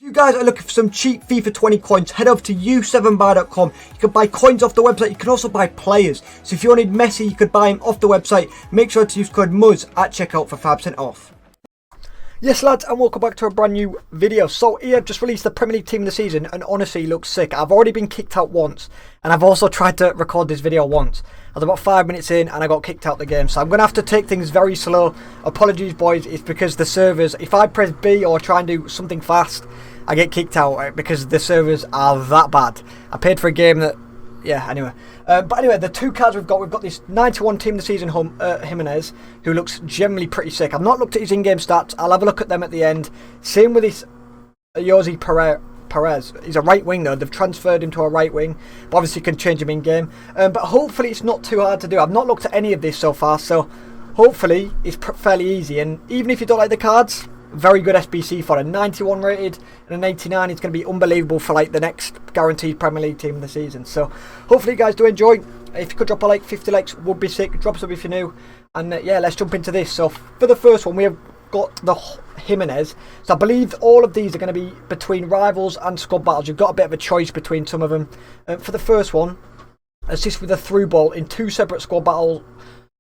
If you guys are looking for some cheap FIFA 20 coins, head over to u7buy.com. You can buy coins off the website. You can also buy players. So if you wanted Messi, you could buy him off the website. Make sure to use code Muzz at checkout for 5% off. Yes lads, and welcome back to a brand new video. So EA have just released the Premier League team of the season and honestly looks sick. I've already been kicked out once and I've also tried to record this video once. I was about 5 minutes in and I got kicked out the game, so I'm going to have to take things very slow. Apologies boys, it's because the servers, if I press B or try and do something fast, I get kicked out because the servers are that bad. I paid for a game that, yeah, anyway. But anyway, the two cards we've got this 91 team of the season Jimenez, who looks generally pretty sick. I've not looked at his in-game stats. I'll have a look at them at the end. Same with this Ayoze Perez. He's a right wing though. They've transferred him to a right wing. But obviously you can change him in-game. But hopefully it's not too hard to do. I've not looked at any of this so far, so hopefully it's fairly easy. And even if you don't like the cards, very good SBC for a 91 rated and an 89. It's going to be unbelievable for like the next guaranteed Premier League team of the season. So hopefully you guys do enjoy. If you could drop a like, 50 likes would be sick. Drop sub if you're new. And yeah, let's jump into this. So for the first one, we have got the Jimenez. So I believe all of these are going to be between rivals and squad battles. You've got a bit of a choice between some of them. For the first one, assist with a through ball in 2 separate squad battle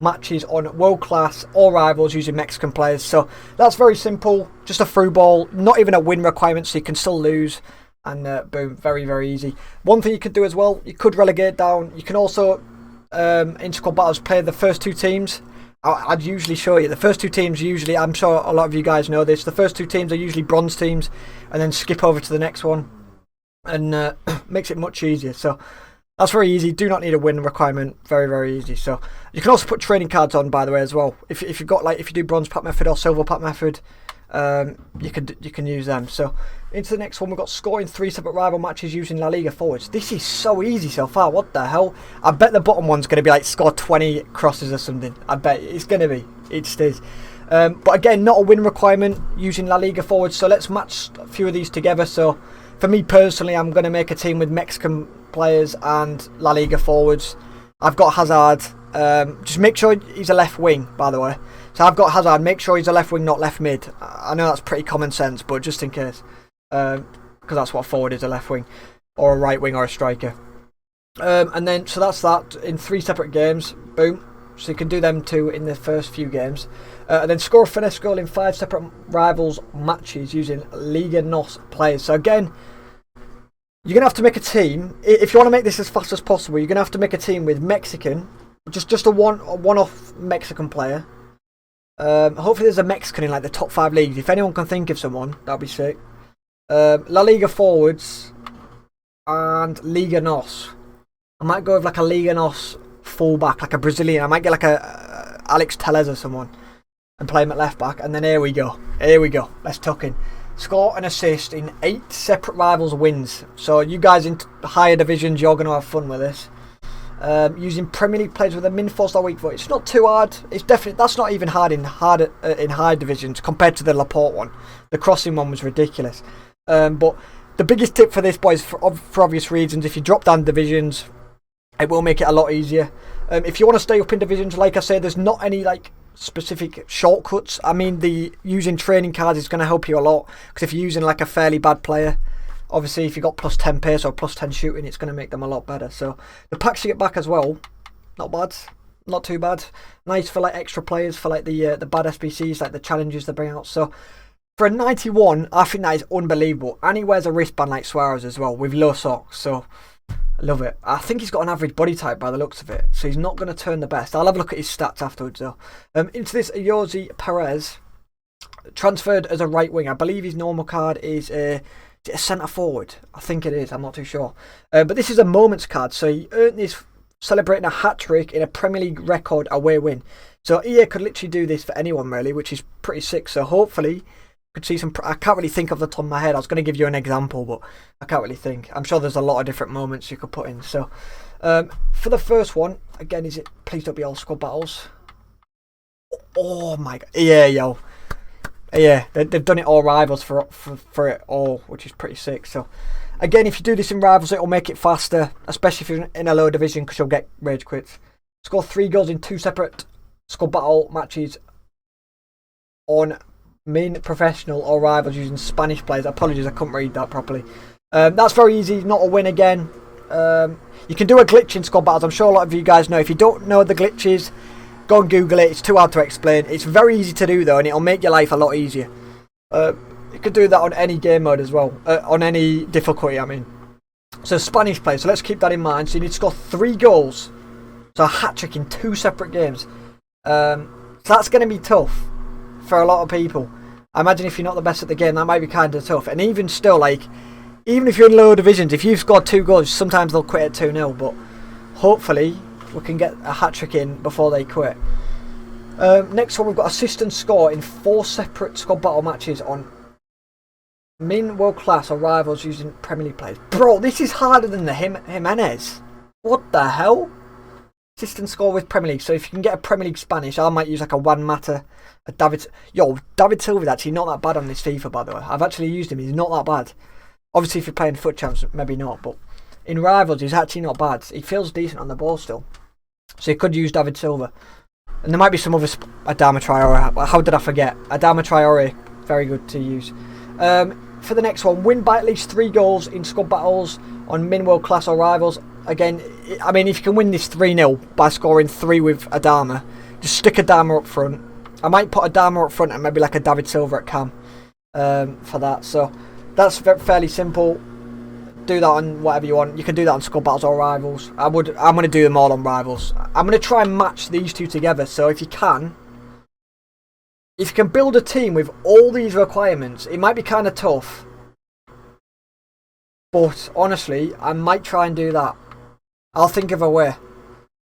matches on world class or rivals using Mexican players. So that's very simple, just a through ball, not even a win requirement, so you can still lose, and boom, very easy. One thing you could do as well, you could relegate down. You can also in squad battles play the first 2 teams. I'd usually show you the first 2 teams. Usually, I'm sure a lot of you guys know this, the first 2 teams are usually bronze teams, and then skip over to the next one, and makes it much easier. So that's very easy. Do not need a win requirement. Very easy. So you can also put training cards on, by the way, as well. If you've got, like, if you do bronze pack method or silver pack method, you can use them. So into the next one, we've got scoring 3 separate rival matches using La Liga forwards. This is so easy so far. What the hell? I bet the bottom one's going to be like score 20 crosses or something. I bet it's going to be. It just is. But again, not a win requirement using La Liga forwards. So let's match a few of these together. So for me personally, I'm going to make a team with Mexican players and La Liga forwards. I've got Hazard. Just make sure he's a left wing, by the way. So I've got Hazard. Make sure he's a left wing, not left mid. I know that's pretty common sense, but just in case, because that's what a forward is, a left wing or a right wing or a striker. And then so that's that in 3 separate games. Boom. So you can do them 2 in the first few games. And then score a finesse goal in 5 separate rivals matches using Liga NOS players. So again, you're going to have to make a team. If you want to make this as fast as possible, you're going to have to make a team with Mexican, just a one-off Mexican player. Hopefully there's a Mexican in like the top 5 leagues. If anyone can think of someone, that'd be sick. La Liga forwards and Liga NOS. I might go with like a Liga NOS fullback, like a Brazilian. I might get like a Alex Tellez or someone and play him at left back. And then here we go. Let's tuck in. Score and assist in 8 separate rivals wins. So you guys in higher divisions, you're going to have fun with this. Using Premier League players with a min force or weak foot. It's not too hard. It's definitely, that's not even hard in high divisions compared to the Laporte one. The crossing one was ridiculous. But the biggest tip for this, boys, for obvious reasons, if you drop down divisions, it will make it a lot easier. If you want to stay up in divisions, like I said, there's not any like specific shortcuts. I mean, the using training cards is going to help you a lot, because if you're using like a fairly bad player, obviously if you've got plus 10 pace or plus 10 shooting, it's going to make them a lot better. So the packs you get back as well, not bad, not too bad. Nice for like extra players, for like the bad SBCs, like the challenges they bring out. So for a 91, I think that is unbelievable. And he wears a wristband like Suarez as well with low socks, so I love it. I think he's got an average body type by the looks of it, so he's not going to turn the best. I'll have a look at his stats afterwards though. Into this Ayoze Perez, transferred as a right wing. I believe his normal card is a centre forward. I think it is, I'm not too sure. But this is a moments card, so he earned this celebrating a hat-trick in a Premier League record away win. So EA could literally do this for anyone really, which is pretty sick. So hopefully could see some. I can't really think off the top of my head. I was going to give you an example, but I can't really think. I'm sure there's a lot of different moments you could put in. So for the first one, again, is it? Please don't be all squad battles. Oh my god! Yeah, yo, yeah, they've done it all rivals for it all, which is pretty sick. So again, if you do this in rivals, it'll make it faster, especially if you're in a low division, because you'll get rage quits. Score 3 goals in 2 separate squad battle matches on Main professional or rivals using Spanish players. Apologies, I couldn't read that properly. That's very easy, not a win again. You can do a glitch in squad battles. I'm sure a lot of you guys know. If you don't know the glitches, go and Google it. It's too hard to explain. It's very easy to do though, and it'll make your life a lot easier. You can do that on any game mode as well. On any difficulty, I mean. So Spanish players, so let's keep that in mind. So you need to score 3 goals. So a hat-trick in 2 separate games. So that's going to be tough for a lot of people. I imagine if you're not the best at the game, that might be kind of tough. And even still, like, even if you're in lower divisions, if you've scored 2 goals, sometimes they'll quit at 2-0. But hopefully, we can get a hat-trick in before they quit. Next one, we've got assist and score in 4 separate squad battle matches on main world class or rivals using Premier League players. Bro, this is harder than the Jimenez. What the hell? Assist and score with Premier League. So if you can get a Premier League Spanish, I might use like a Juan Mata, a David. Yo, David Silva's actually not that bad on this FIFA, by the way. I've actually used him. He's not that bad. Obviously, if you're playing foot champs, maybe not. But in rivals, he's actually not bad. He feels decent on the ball still. So you could use David Silva. And there might be some other Adama Traore. How did I forget? Adama Traore, very good to use. For the next one, win by at least 3 goals in squad battles on min world class or rivals. Again, I mean, if you can win this 3-0 by scoring 3 with Adama, just stick Adama up front. I might put Adama up front and maybe like a David Silva at cam for that. So that's fairly simple. Do that on whatever you want. You can do that on squad battles or rivals. I'm going to do them all on rivals. I'm going to try and match these 2 together. So if you can build a team with all these requirements, it might be kind of tough. But honestly, I might try and do that. I'll think of a way.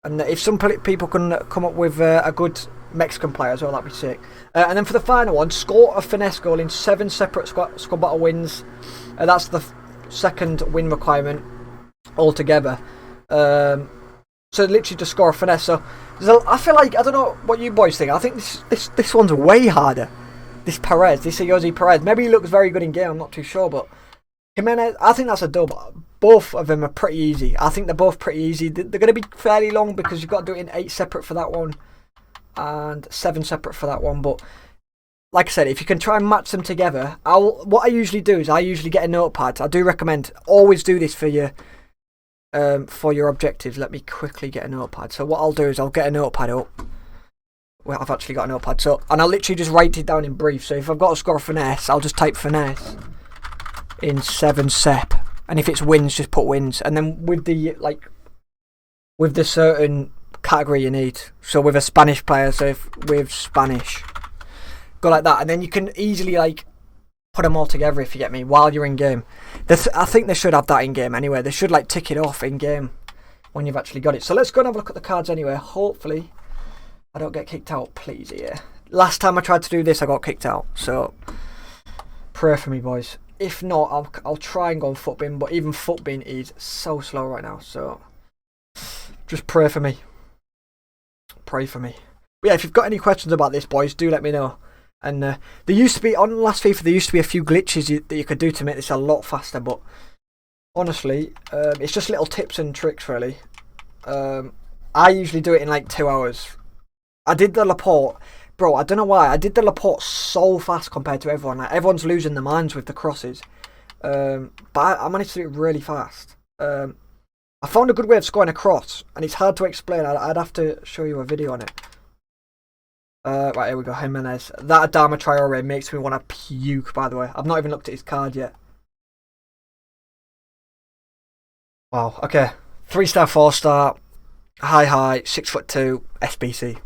And if some people can come up with a good Mexican player as well, that'd be sick. And then for the final one, score a finesse goal in 7 separate squad battle wins. That's the second win requirement altogether. So literally just score a finesse. So I feel like, I don't know what you boys think. I think this one's way harder. This Ayoze Perez. Maybe he looks very good in game. I'm not too sure, but Jimenez, I think that's a dub. Both of them are pretty easy. I think they're both pretty easy. They're going to be fairly long because you've got to do it in 8 separate for that one and 7 separate for that one. But like I said, if you can try and match them together, what I usually do is I usually get a notepad. I do recommend always do this for your objectives. Let me quickly get a notepad. So what I'll do is I'll get a notepad up. Well, I've actually got a notepad. And I'll literally just write it down in brief. So if I've got to score a finesse, I'll just type finesse in 7 sep. And if it's wins, just put wins. And then with the certain category you need. So with a Spanish player, so with Spanish, go like that. And then you can easily like put them all together, if you get me, while you're in game. I think they should have that in game anyway. They should like tick it off in game when you've actually got it. So let's go and have a look at the cards anyway. Hopefully I don't get kicked out, please. Yeah. Last time I tried to do this, I got kicked out. So pray for me, boys. If not, I'll try and go on footbin, but even footbin is so slow right now. So just pray for me. Pray for me. But yeah, if you've got any questions about this, boys, do let me know. And there used to be, on last FIFA, there used to be a few glitches that you could do to make this a lot faster. But honestly, it's just little tips and tricks, really. I usually do it in like 2 hours. I did the Laporte. Bro, I don't know why. I did the Laporte so fast compared to everyone. Like, everyone's losing their minds with the crosses. But I managed to do it really fast. I found a good way of scoring a cross. And it's hard to explain. I'd have to show you a video on it. Right, here we go. Jimenez. That Adama Traore makes me want to puke, by the way. I've not even looked at his card yet. Wow, okay. 3-star, 4-star. High, 6'2", SBC.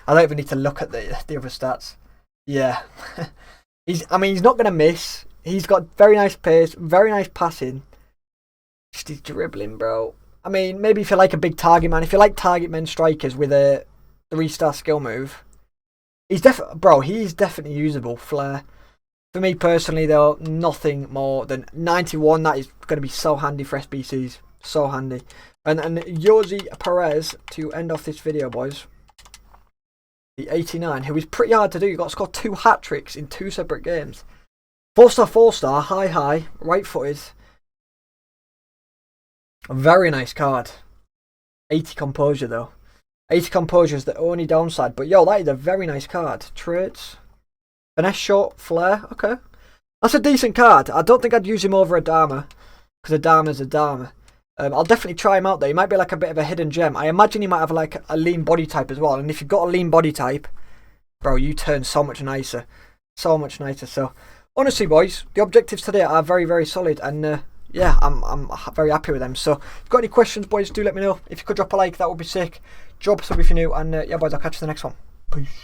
I don't even need to look at the other stats. Yeah. He's not going to miss. He's got very nice pace, very nice passing. Just his dribbling, bro. I mean, maybe if you like a big target man, if you like target men strikers with a 3-star skill move, he's definitely usable. Flair. For me personally, though, nothing more than 91. That is going to be so handy for SBCs. So handy. And Ayoze Perez to end off this video, boys. The 89, who is pretty hard to do. You've got to score 2 hat-tricks in 2 separate games. 4-star, 4-star, high, right-footed. A very nice card. 80 composure, though. 80 composure is the only downside. But, yo, that is a very nice card. Traits. Finesse short, flare. Okay. That's a decent card. I don't think I'd use him over a Dharma, because a Dharma's a Dharma. I'll definitely try him out though. He might be like a bit of a hidden gem. I imagine he might have like a lean body type as well. And if you've got a lean body type, bro, you turn so much nicer. So much nicer. So, honestly, boys, the objectives today are very, very solid. And yeah, I'm very happy with them. So, if you've got any questions, boys, do let me know. If you could drop a like, that would be sick. Drop a sub if you're new. And yeah, boys, I'll catch you in the next one. Peace.